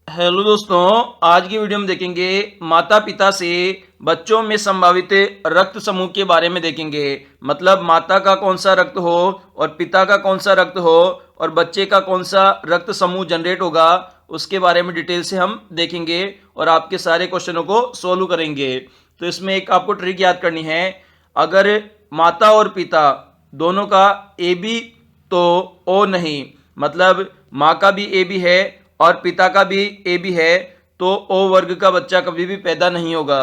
Hello दोस्तों, आज की वीडियो में देखेंगे माता पिता से बच्चों में संभावित रक्त समूह के बारे में देखेंगे। मतलब माता का कौन सा रक्त हो और पिता का कौन सा रक्त हो और बच्चे का कौन सा रक्त समूह जनरेट होगा, उसके बारे में डिटेल से हम देखेंगे और आपके सारे क्वेश्चनों को सोल्व करेंगे। तो इसमें एक आपको ट्रिक याद करनी है। अगर माता और पिता दोनों का ए बी तो ओ नहीं, मतलब माँ का भी ए बी है और पिता का भी ए बी है, तो ओ वर्ग का बच्चा कभी भी पैदा नहीं होगा।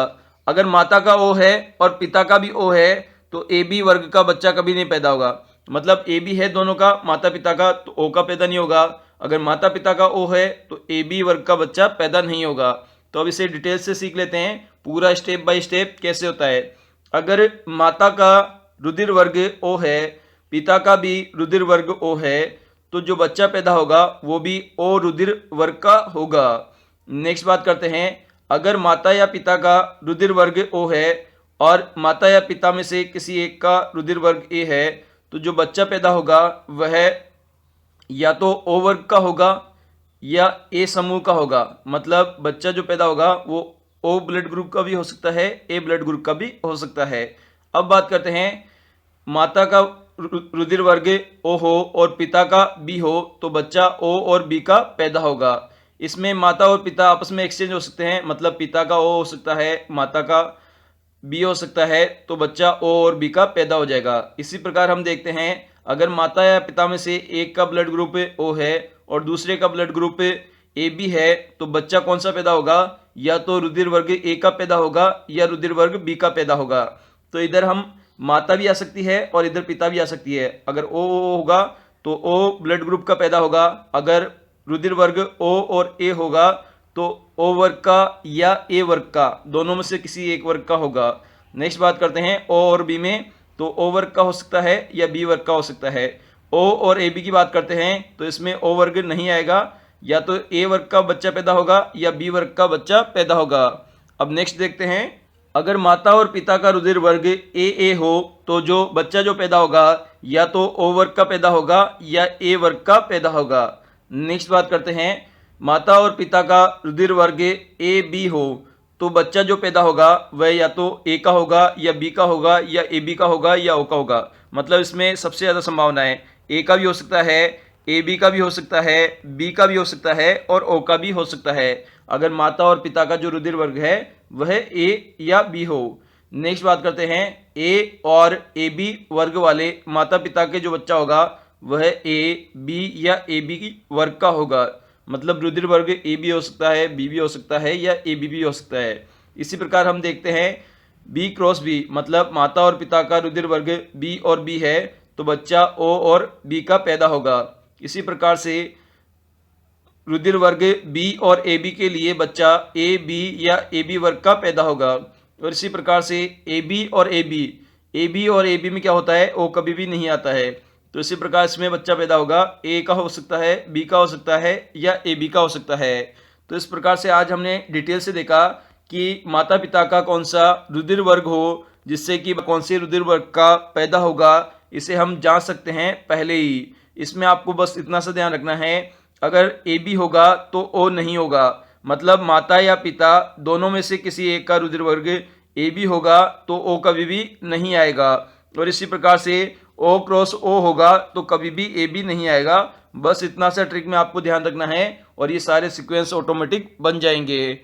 अगर माता का ओ है और पिता का भी ओ है तो ए बी वर्ग का बच्चा कभी नहीं पैदा होगा। मतलब ए बी है दोनों का, माता पिता का, तो ओ का पैदा नहीं होगा। अगर माता पिता का ओ है तो ए बी वर्ग का बच्चा पैदा नहीं होगा। तो अब इसे डिटेल से सीख लेते हैं, पूरा स्टेप बाय स्टेप कैसे होता है। अगर माता का रुधिर वर्ग ओ है, पिता का भी रुधिर वर्ग ओ है, तो जो बच्चा पैदा होगा वो भी ओ रुधिर वर्ग का होगा। नेक्स्ट बात करते हैं, अगर माता या पिता का रुधिर वर्ग ओ है और माता या पिता में से किसी एक का रुधिर वर्ग ए है, तो जो बच्चा पैदा होगा वह या तो ओ वर्ग का होगा या ए समूह का होगा। मतलब बच्चा जो पैदा होगा वो ओ ब्लड ग्रुप का भी हो सकता है, ए ब्लड ग्रुप का भी हो सकता है। अब बात करते हैं, माता का रुधिर वर्ग ओ हो और पिता का बी हो, तो बच्चा ओ और बी का पैदा होगा। इसमें माता और पिता आपस में एक्सचेंज हो सकते हैं, मतलब पिता का ओ हो सकता है, माता का बी हो सकता है, तो बच्चा ओ और बी का पैदा हो जाएगा। इसी प्रकार हम देखते हैं, अगर माता या पिता में से एक का ब्लड ग्रुप ओ है और दूसरे का ब्लड ग्रुप ए बी है, तो बच्चा कौन सा पैदा होगा? या तो रुधिर वर्ग ए का पैदा होगा या रुधिर वर्ग बी का पैदा होगा। तो इधर हम माता भी आ सकती है और इधर पिता भी आ सकती है। अगर ओ होगा तो ओ ब्लड ग्रुप का पैदा होगा, अगर रुधिर वर्ग ओ और ए होगा तो ओ वर्ग का या ए वर्ग का, दोनों में से किसी एक वर्ग का होगा। नेक्स्ट बात करते हैं, ओ और बी में, तो ओ वर्ग का हो सकता है या बी वर्ग का हो सकता है। ओ और ए बी की बात करते हैं तो इसमें ओ वर्ग नहीं आएगा, या तो ए वर्ग का बच्चा पैदा होगा या बी वर्ग का बच्चा पैदा होगा। अब नेक्स्ट देखते हैं, अगर माता और पिता का रुधिर वर्ग ए हो, तो जो बच्चा जो पैदा होगा या तो ओ वर्ग का पैदा होगा या ए वर्ग का पैदा होगा। नेक्स्ट बात करते हैं, माता और पिता का रुधिर वर्ग ए बी हो, तो बच्चा जो पैदा होगा वह या तो ए का होगा या बी का होगा या ए बी का होगा या ओ का होगा। मतलब इसमें सबसे ज़्यादा संभावना है, ए का भी हो सकता है, ए बी का भी हो सकता है, बी का भी हो सकता है और ओ का भी हो सकता है, अगर माता और पिता का जो रुधिर वर्ग है वह ए या बी हो। नेक्स्ट बात करते हैं, ए और ए बी वर्ग वाले माता पिता के जो बच्चा होगा वह ए बी या ए बी की वर्ग का होगा। मतलब रुधिर वर्ग ए बी हो सकता है, बी भी हो सकता है या ए बी भी हो सकता है। इसी प्रकार हम देखते हैं, बी क्रॉस बी, मतलब माता और पिता का रुधिर वर्ग बी और बी है, तो बच्चा ओ और बी का पैदा होगा। इसी प्रकार से रुधिर वर्ग बी और ए बी के लिए बच्चा ए बी या ए बी वर्ग का पैदा होगा। और इसी प्रकार से ए बी और ए बी में क्या होता है? ओ कभी भी नहीं आता है। तो इसी प्रकार इसमें बच्चा पैदा होगा, ए का हो सकता है, बी का हो सकता है या ए बी का हो सकता है। तो इस प्रकार से आज हमने डिटेल से देखा कि माता पिता का कौन सा रुधिर वर्ग हो जिससे कि कौन से रुधिर वर्ग का पैदा होगा, इसे हम जान सकते हैं पहले ही। इसमें आपको बस इतना सा ध्यान रखना है, अगर ए बी होगा तो ओ नहीं होगा। मतलब माता या पिता दोनों में से किसी एक का रुधिर वर्ग ए बी होगा तो ओ कभी भी नहीं आएगा। और इसी प्रकार से ओ क्रॉस ओ होगा तो कभी भी ए बी नहीं आएगा। बस इतना सा ट्रिक में आपको ध्यान रखना है और ये सारे सीक्वेंस ऑटोमेटिक बन जाएंगे।